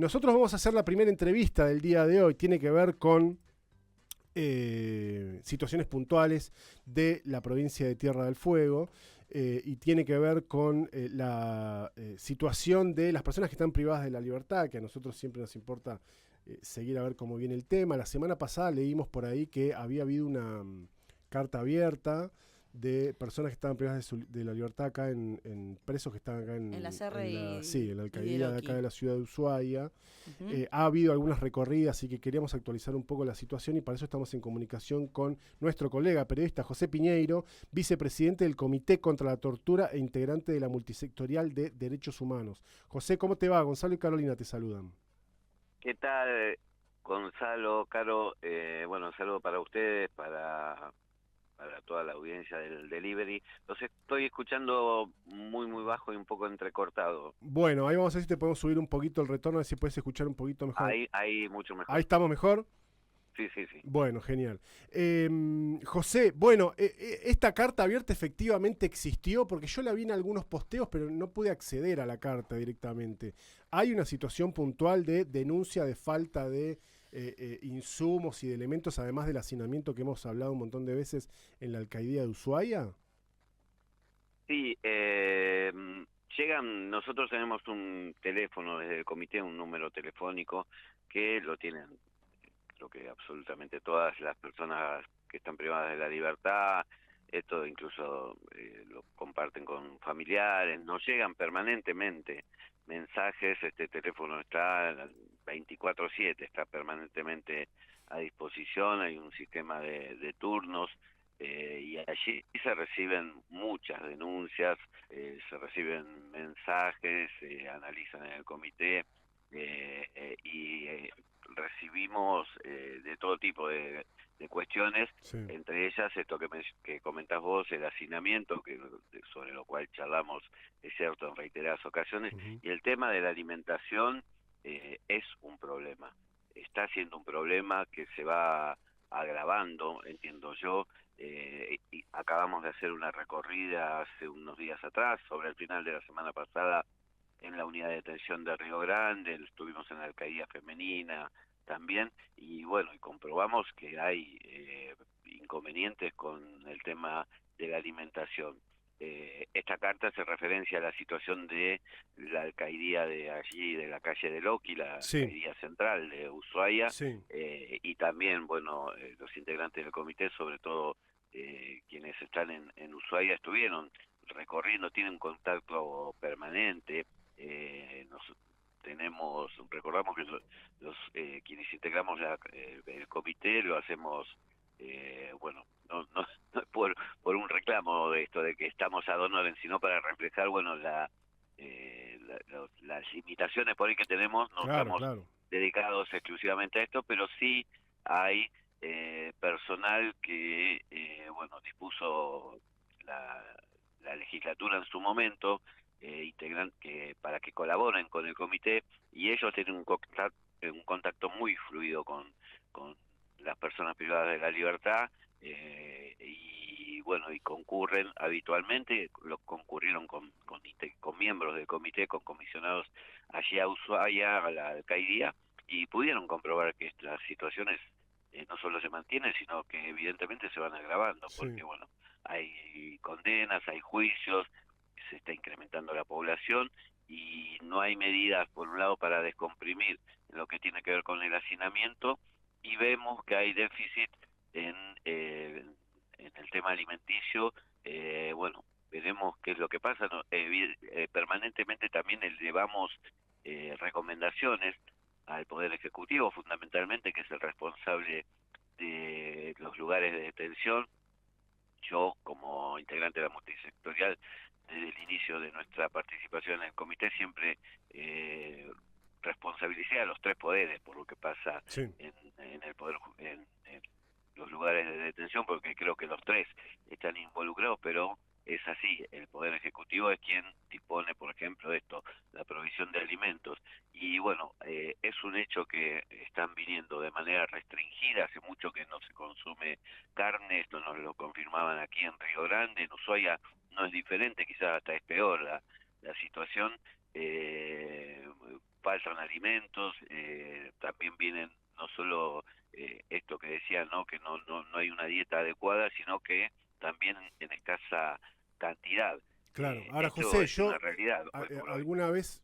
Nosotros vamos a hacer la primera entrevista del día de hoy. Tiene que ver con situaciones puntuales de la provincia de Tierra del Fuego y tiene que ver con la situación de las personas que están privadas de la libertad, que a nosotros siempre nos importa seguir a ver cómo viene el tema. La semana pasada leímos por ahí que había habido una carta abierta de personas que estaban privadas de la libertad acá en presos que están acá En la Serra sí, en la y de alcaldía de acá de Loki. la ciudad de Ushuaia. Ujú. Ha habido algunas recorridas, así que queríamos actualizar un poco la situación y para eso estamos en comunicación con nuestro colega periodista José Piñeiro, vicepresidente del Comité contra la Tortura e integrante de la Multisectorial de Derechos Humanos. José, ¿cómo te va? Gonzalo y Carolina te saludan. ¿Qué tal, Gonzalo, Caro? Bueno, un saludo para ustedes, para toda la audiencia del delivery. Los estoy escuchando muy bajo y un poco entrecortado. Bueno, ahí vamos a ver si te podemos subir un poquito el retorno, a ver si puedes escuchar un poquito mejor. Ahí mucho Ahí mejor. estamos mejor. Sí. Bueno, genial. José, bueno, esta carta abierta efectivamente existió porque yo la vi en algunos posteos, pero no pude acceder a la carta directamente. ¿Hay una situación puntual de denuncia de falta de insumos y de elementos, además del hacinamiento que hemos hablado un montón de veces en la alcaldía de Ushuaia? Sí, nosotros tenemos un teléfono desde el comité, un número telefónico que lo tienen, creo que absolutamente todas las personas que están privadas de la libertad. Esto incluso lo comparten con familiares, nos llegan permanentemente mensajes. Este teléfono está 24/7, está permanentemente a disposición. Hay un sistema de turnos, y allí se reciben muchas denuncias, se reciben mensajes, se analizan en el comité, y recibimos de todo tipo de cuestiones, Sí. entre ellas esto que comentás vos, el hacinamiento, sobre lo cual charlamos, es cierto, en reiteradas ocasiones, Ujú. y el tema de la alimentación es un problema, está siendo un problema que se va agravando, entiendo yo. Y acabamos de hacer una recorrida hace unos días atrás, sobre el final de la semana pasada, en la unidad de detención de Río Grande, estuvimos en la alcaldía femenina también, y bueno, y comprobamos que hay inconvenientes con el tema de la alimentación. Esta carta hace referencia a la situación de la alcaldía de allí, de la calle de Loki, la Sí, alcaldía central de Ushuaia, sí. y también, bueno, los integrantes del comité, sobre todo quienes están en Ushuaia, estuvieron recorriendo, tienen contacto permanente. Nos recordamos que quienes integramos el comité lo hacemos, bueno, no por un reclamo de esto de que estamos ad honorem, sino para reflejar, bueno, las limitaciones por ahí que tenemos. No Claro, estamos claro. dedicados exclusivamente a esto, pero sí hay personal que, bueno, dispuso la, la legislatura en su momento, integran que para que colaboren con el comité, y ellos tienen un contacto muy fluido con las personas privadas de la libertad, y bueno, y concurren habitualmente, concurrieron con miembros del comité, con comisionados allí a Ushuaia, a la alcaldía, y pudieron comprobar que estas situaciones no solo se mantienen, sino que evidentemente se van agravando, Sí. porque bueno, hay condenas, hay juicios, se está incrementando la población y no hay medidas, por un lado, para descomprimir lo que tiene que ver con el hacinamiento, y vemos que hay déficit en, eh, en el tema alimenticio. Bueno, veremos qué es lo que pasa, ¿no? Permanentemente también elevamos recomendaciones al Poder Ejecutivo, fundamentalmente, que es el responsable de los lugares de detención. Yo, como integrante de la multisectorial, desde el inicio de nuestra participación en el comité, siempre responsabilicé a los tres poderes por lo que pasa Sí. en el poder, en los lugares de detención, porque creo que los tres están involucrados, pero es así. El Poder Ejecutivo es quien dispone, por ejemplo, de esto, la provisión de alimentos. Y bueno, es un hecho que están viniendo de manera restringida, hace mucho que no se consume carne, esto nos lo confirmaban aquí en Río Grande, en Ushuaia no es diferente, quizás hasta es peor la situación. faltan alimentos, también vienen no solo esto que decía, ¿no? Que no hay una dieta adecuada, sino que también en escasa cantidad. Claro. Ahora, Esto José, es una yo realidad hoy por hoy. alguna vez,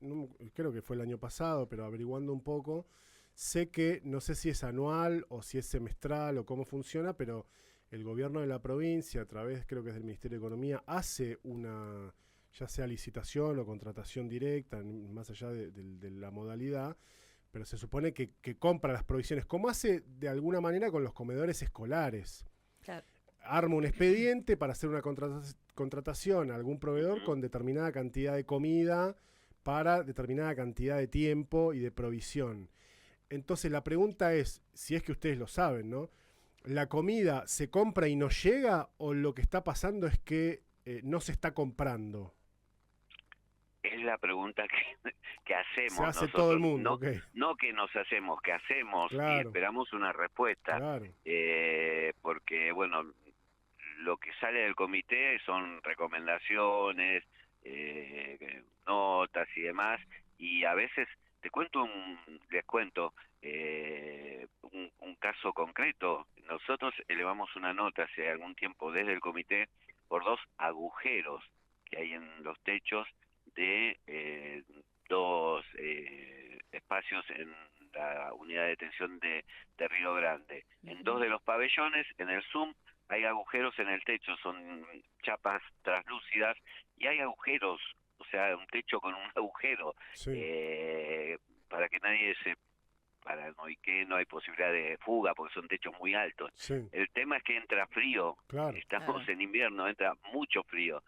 creo que fue el año pasado, pero averiguando un poco, sé que, no sé si es anual o si es semestral o cómo funciona, pero el gobierno de la provincia, a través, creo que es del Ministerio de Economía, hace una, ya sea licitación o contratación directa, más allá de la modalidad, pero se supone que compra las provisiones, como hace de alguna manera con los comedores escolares. Claro. Arma un expediente para hacer una contratación a algún proveedor Ujú. con determinada cantidad de comida para determinada cantidad de tiempo y de provisión. Entonces la pregunta es, si es que ustedes lo saben, ¿no? ¿La comida se compra y no llega o lo que está pasando es que no se está comprando? Es la pregunta que Se hacemos hace todo el nosotros, mundo, no, ok. no que nos hacemos, que hacemos y Claro, esperamos una respuesta, claro. porque bueno, lo que sale del comité son recomendaciones, notas y demás, y a veces les cuento un caso concreto. Nosotros elevamos una nota hace algún tiempo desde el comité por 2 agujeros que hay en los techos de 2 espacios en la unidad de detención de Río Grande. En 2 de los pabellones, en el Zoom, hay agujeros en el techo, son chapas translúcidas y hay agujeros, o sea, un techo con un agujero, Sí, para que nadie se paranoique, no hay posibilidad de fuga porque son techos muy altos. sí, El tema es que entra frío, claro. estamos Claro. en invierno, entra mucho frío.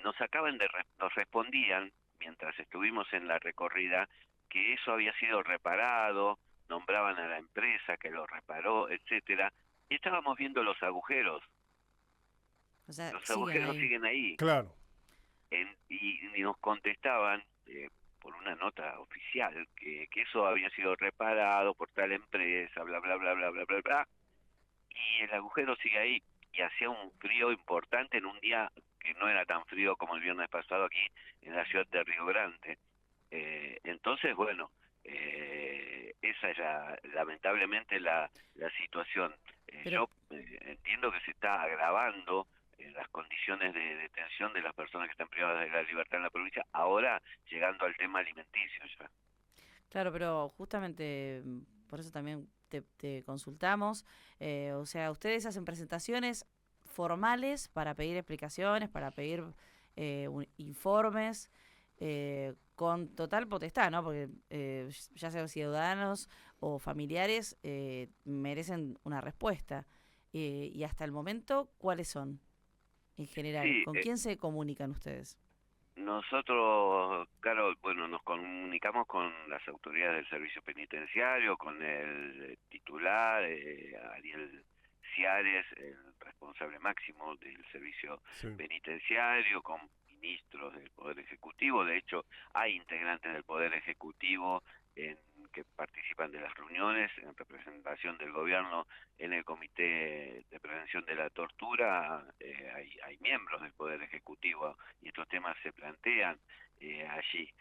Nos respondían, mientras estuvimos en la recorrida, que eso había sido reparado, nombraban a la empresa que lo reparó, etcétera, y estábamos viendo O sea, los siguen agujeros ahí. siguen ahí, Claro, y nos contestaban por una nota oficial que eso había sido reparado por tal empresa, bla, bla, bla, bla, bla, bla, bla, y el agujero sigue ahí, y hacía un frío importante en un día que no era tan frío como el viernes pasado aquí en la ciudad de Río Grande. Entonces, bueno, esa es lamentablemente la situación. Pero, Yo entiendo que se está agravando las condiciones de detención de las personas que están privadas de la libertad en la provincia, ahora llegando al tema alimenticio ya. claro, pero justamente por eso también te consultamos. O sea, ustedes hacen presentaciones formales para pedir explicaciones, para pedir informes, con total potestad, ¿no? Porque ya sean ciudadanos o familiares, merecen una respuesta. Y hasta el momento, ¿cuáles son en general? Sí, ¿Con quién se comunican ustedes? nosotros, claro, bueno, nos comunicamos con las autoridades del servicio penitenciario, con el titular, Ariel Ciares, el responsable máximo del servicio sí. penitenciario, con ministros del Poder Ejecutivo. De hecho, hay integrantes del Poder Ejecutivo que participan de las reuniones en representación del gobierno en el Comité de Prevención de la Tortura. Hay miembros del Poder Ejecutivo y estos temas se plantean allí.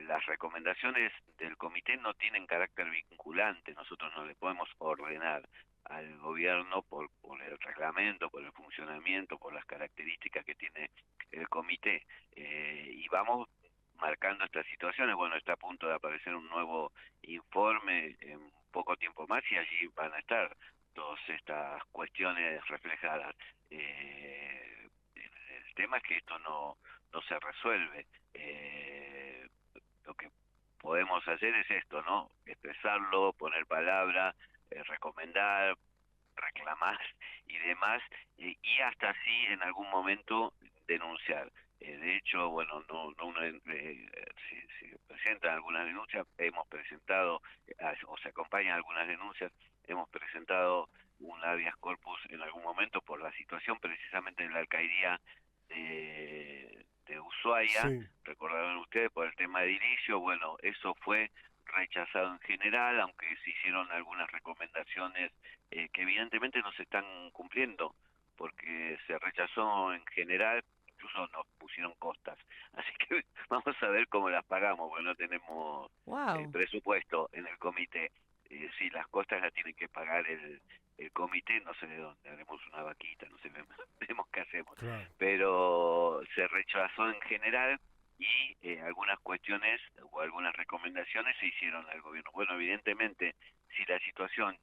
Las recomendaciones del comité no tienen carácter vinculante, nosotros no le podemos ordenar al gobierno por el reglamento, por el funcionamiento, por las características que tiene el comité, y vamos marcando estas situaciones. Bueno, está a punto de aparecer un nuevo informe en poco tiempo más y allí van a estar todas estas cuestiones reflejadas. El tema es que esto no se resuelve. Lo que podemos hacer es esto, ¿no? Expresarlo, poner palabra, recomendar, reclamar y demás, y hasta así en algún momento denunciar. De hecho, bueno, si presentan algunas denuncias, hemos presentado, o se acompañan algunas denuncias, hemos presentado un habeas corpus en algún momento por la situación precisamente de la alcaldía de Ushuaia, Sí, recordarán ustedes, por el tema de edilicio. Bueno, eso fue rechazado en general, aunque se hicieron algunas recomendaciones que evidentemente no se están cumpliendo, porque se rechazó en general, incluso nos pusimos pusieron costas. Así que vamos a ver cómo las pagamos, porque no tenemos Wow. presupuesto en el comité. Si las costas las tiene que pagar el comité, no sé de dónde, haremos una vaquita, no sé, vemos qué hacemos. Claro. Pero se rechazó en general y algunas cuestiones o algunas recomendaciones se hicieron al gobierno. Bueno, evidentemente, si la situación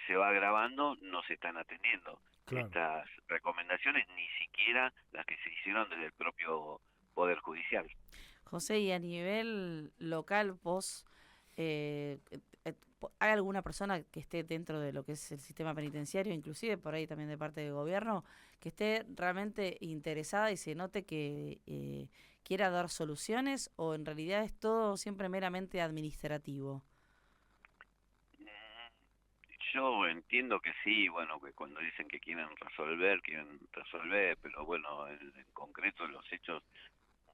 se va agravando, no se están atendiendo Claro. estas recomendaciones, ni siquiera las que se hicieron desde el propio Poder Judicial. José, y a nivel local, vos, ¿hay alguna persona que esté dentro de lo que es el sistema penitenciario, inclusive por ahí también de parte del gobierno, que esté realmente interesada y se note que quiera dar soluciones, o en realidad es todo siempre meramente administrativo? Yo entiendo que sí, bueno, que cuando dicen que quieren resolver, pero bueno, en concreto los hechos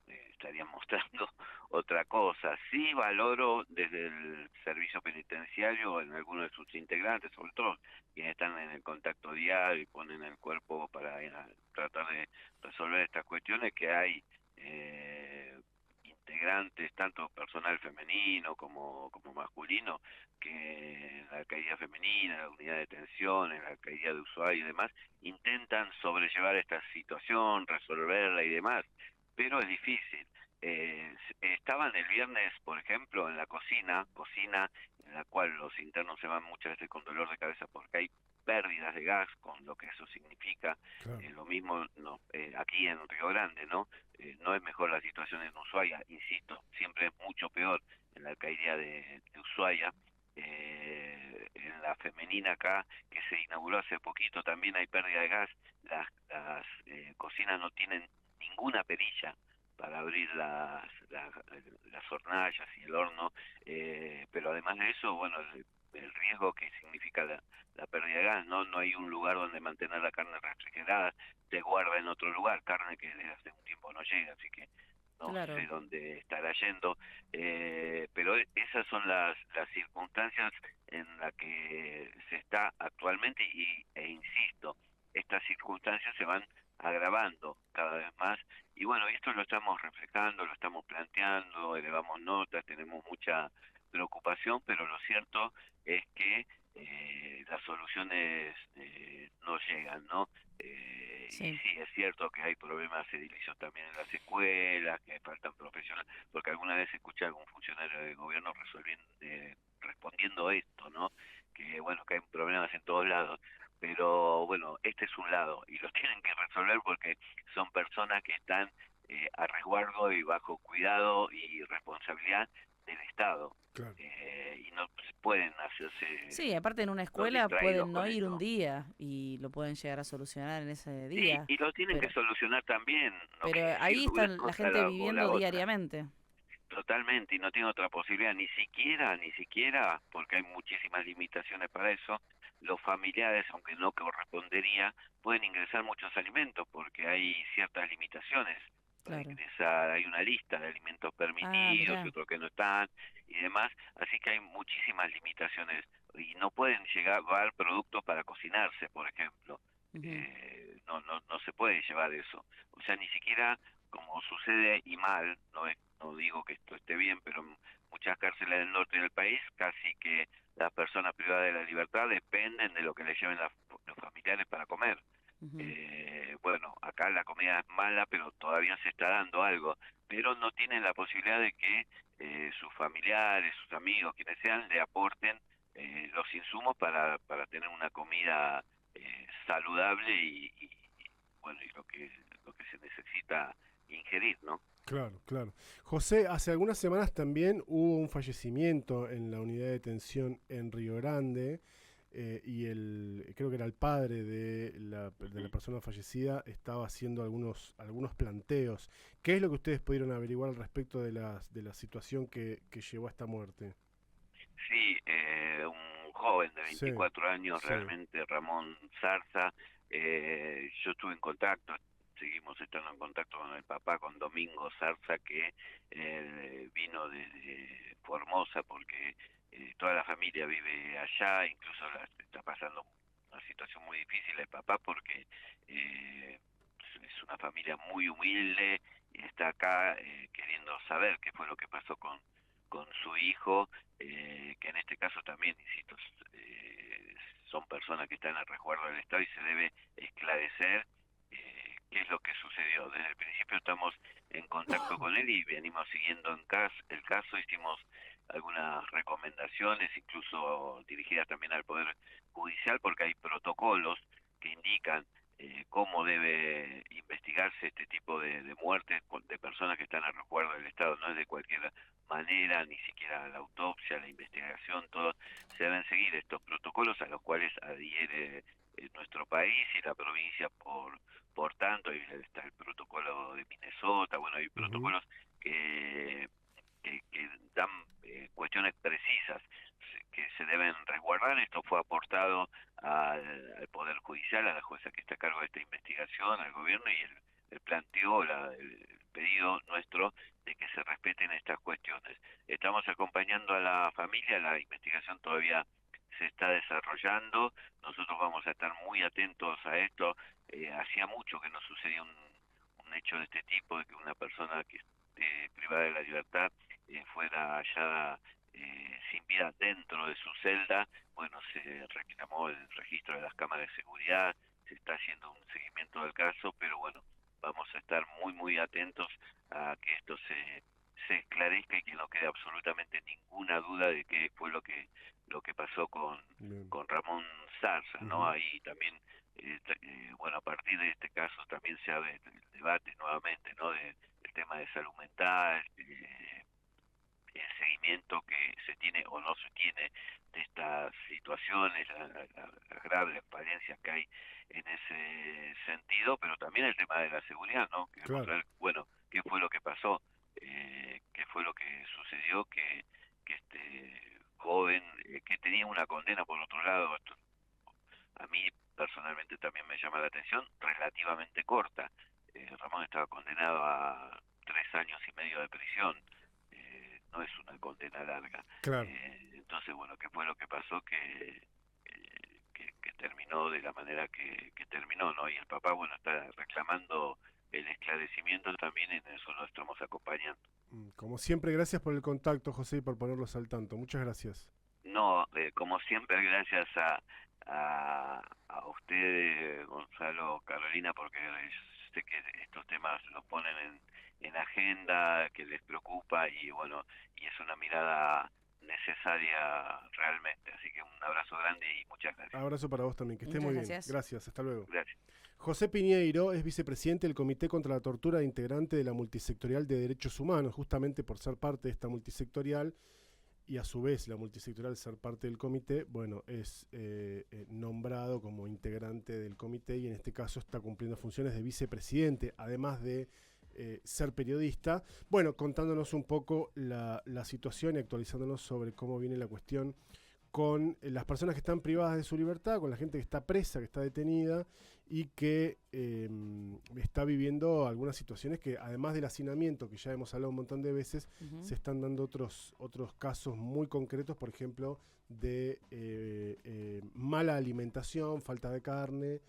estarían mostrando otra cosa. Sí valoro desde el servicio penitenciario en algunos de sus integrantes, sobre todo quienes están en el contacto diario y ponen el cuerpo para tratar de resolver estas cuestiones, que hay integrantes, tanto personal femenino como masculino, que en la alcaldía femenina, en la unidad de detención, en la alcaldía de Ushuaia y demás, intentan sobrellevar esta situación, resolverla y demás, pero es difícil. Estaban el viernes, por ejemplo, en la cocina en la cual los internos se van muchas veces con dolor de cabeza porque hay pérdidas de gas, con lo que eso significa. Claro. Lo mismo aquí en Río Grande, ¿no? No es mejor la situación en Ushuaia, insisto, siempre es mucho peor en la alcaldía de Ushuaia. En la femenina acá, que se inauguró hace poquito, también hay pérdida de gas. Las cocinas no tienen ninguna perilla para abrir las hornallas y el horno, pero además de eso, bueno, el riesgo que significa la pérdida de gas, no hay un lugar donde mantener la carne refrigerada, se guarda en otro lugar, carne que desde hace un tiempo no llega, así que no sé Claro. dónde estará yendo, pero esas son las circunstancias en las que se está actualmente e insisto, estas circunstancias se van agravando cada vez más y bueno, esto lo estamos reflejando, lo estamos planteando, elevamos notas, tenemos mucha preocupación, pero lo cierto es que las soluciones no llegan, ¿no? Y Sí. sí, es cierto que hay problemas edilicios también en las escuelas, que faltan profesionales, porque alguna vez escuché a algún funcionario del gobierno respondiendo esto, ¿no? Que bueno, que hay problemas en todos lados, pero bueno, este es un lado y lo tienen que resolver porque son personas que están a resguardo y bajo cuidado y responsabilidad del Estado. Claro. Y no pueden hacerse Sí, aparte en una los escuela distraídos pueden no con ir un eso. día y lo pueden llegar a solucionar en ese Sí, día, y lo tienen que pero solucionar también, no pero quiere decir ahí está una la cosa gente o la viviendo otra. diariamente. Totalmente, y no tiene otra posibilidad, ni siquiera, porque hay muchísimas limitaciones para eso, los familiares, aunque no correspondería, pueden ingresar muchos alimentos, porque hay ciertas limitaciones para Claro. ingresar, hay una lista de alimentos Ah, permitidos y mirá. otros que no están, y demás, así que hay muchísimas limitaciones, y no pueden llevar productos para cocinarse, por ejemplo. Ujú. No se puede llevar eso, o sea, ni siquiera como sucede y mal, no digo que esto esté bien, pero en muchas cárceles del norte del país casi que las personas privadas de la libertad dependen de lo que les lleven los familiares para comer. Ujú. Bueno, acá la comida es mala, pero todavía se está dando algo, pero no tienen la posibilidad de que sus familiares, sus amigos, quienes sean, le aporten los insumos para tener una comida saludable bueno, y lo que se necesita ingerir, ¿no? Claro, claro. José, hace algunas semanas también hubo un fallecimiento en la unidad de detención en Río Grande y creo que era el padre de la persona fallecida estaba haciendo algunos planteos. ¿Qué es lo que ustedes pudieron averiguar al respecto de la situación que llevó a esta muerte? Sí, un joven de Sí, 24 años, sí, realmente Ramón Zarza. Yo estuve en contacto, seguimos estando en contacto con el papá, con Domingo Zarza, que vino desde Formosa porque toda la familia vive allá, incluso está pasando una situación muy difícil el papá porque es una familia muy humilde y está acá queriendo saber qué fue lo que pasó con su hijo, que en este caso también, insisto, son personas que están al resguardo del Estado y se debe esclarecer qué es lo que sucedió. Desde el principio estamos en contacto con él y venimos siguiendo el caso, hicimos algunas recomendaciones, incluso dirigidas también al Poder Judicial, porque hay protocolos que indican cómo debe investigarse este tipo de muertes de personas que están al resguardo del Estado. No es de cualquier manera, ni siquiera la autopsia, la investigación, todo. Se deben seguir estos protocolos a los cuales adhiere nuestro país y la provincia por tanto. Y está el protocolo de Minnesota, bueno, hay Ujú. protocolos que dan cuestiones precisas que se deben resguardar. Esto fue aportado al Poder Judicial, a la jueza que está a cargo de esta investigación, al gobierno, y él planteó el pedido nuestro de que se respeten estas cuestiones. Estamos acompañando a la familia, la investigación todavía se está desarrollando, nosotros vamos a estar muy atentos a esto. Hacía mucho que no sucedía un hecho de este tipo, de que una persona que esté privada de la libertad fuera hallada sin vida dentro de su celda. Bueno, se reclamó el registro de las cámaras de seguridad, se está haciendo un seguimiento del caso, pero bueno, vamos a estar muy atentos a que esto se esclarezca y que no quede absolutamente ninguna duda de qué fue lo que pasó Bien. con Ramón Zarza, ¿no? Ujú. Ahí también, bueno, a partir de este caso también se abre el debate nuevamente, ¿no? El tema de salud mental, el seguimiento que se tiene o no se tiene de estas situaciones, las graves falencias que hay en ese sentido, pero también el tema de la seguridad, ¿no? Queremos Claro. saber, bueno, qué fue lo que pasó, qué fue lo que sucedió, que este joven, que tenía una condena por otro lado. Esto a mí personalmente también me llama la atención, relativamente corta. Ramón estaba condenado a 3 años y medio de prisión, no es una condena larga. Claro. Entonces, bueno, ¿qué fue lo que pasó? Que terminó de la manera que terminó, ¿no? Y el papá, bueno, está reclamando el esclarecimiento también, en eso lo estamos acompañando. Como siempre, gracias por el contacto, José, y por ponerlos al tanto. Muchas gracias. No, como siempre, gracias a ustedes, Gonzalo, Carolina, porque sé que estos temas los ponen en agenda, que les preocupa y bueno, y es una mirada necesaria realmente. Así que un abrazo grande y muchas gracias. Abrazo para vos también, que estés Muchas muy bien. gracias. Gracias, hasta luego. Gracias. José Piñeiro es vicepresidente del Comité contra la Tortura e integrante de la Multisectorial de Derechos Humanos, justamente por ser parte de esta multisectorial y a su vez la multisectorial ser parte del comité, bueno, es nombrado como integrante del comité y en este caso está cumpliendo funciones de vicepresidente, además de ser periodista. Bueno, contándonos un poco la situación y actualizándonos sobre cómo viene la cuestión con las personas que están privadas de su libertad, con la gente que está presa, que está detenida y que está viviendo algunas situaciones que, además del hacinamiento, que ya hemos hablado un montón de veces, se están dando otros casos muy concretos, por ejemplo, de mala alimentación, falta de carne,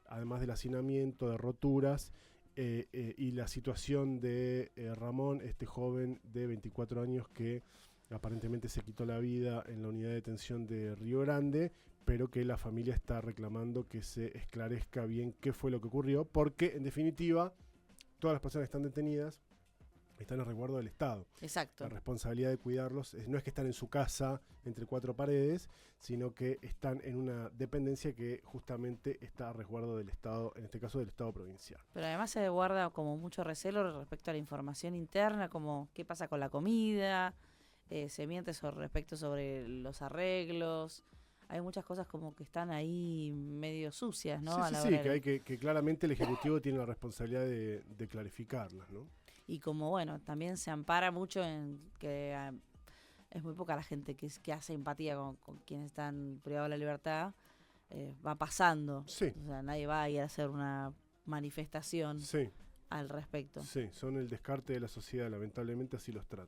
además del hacinamiento, de roturas. Y la situación de Ramón, este joven de 24 años que aparentemente se quitó la vida en la unidad de detención de Río Grande, pero que la familia está reclamando que se esclarezca bien qué fue lo que ocurrió, porque en definitiva todas las personas que están detenidas están a resguardo del Estado. Exacto. La responsabilidad de cuidarlos no es que están en su casa entre cuatro paredes, sino que están en una dependencia que justamente está a resguardo del Estado, en este caso del Estado provincial. Pero además se guarda como mucho recelo respecto a la información interna, como qué pasa con la comida, se miente respecto sobre los arreglos. Hay muchas cosas como que están ahí medio sucias, ¿no? A la hora Que hay que claramente el Ejecutivo tiene la responsabilidad de clarificarlas, ¿no? Y como, bueno, también se ampara mucho en que es muy poca la gente que hace empatía con quienes están privados de la libertad, va pasando. Sí. O sea, nadie va a ir a hacer una manifestación Sí, al respecto. sí, son el descarte de la sociedad, lamentablemente así los trata.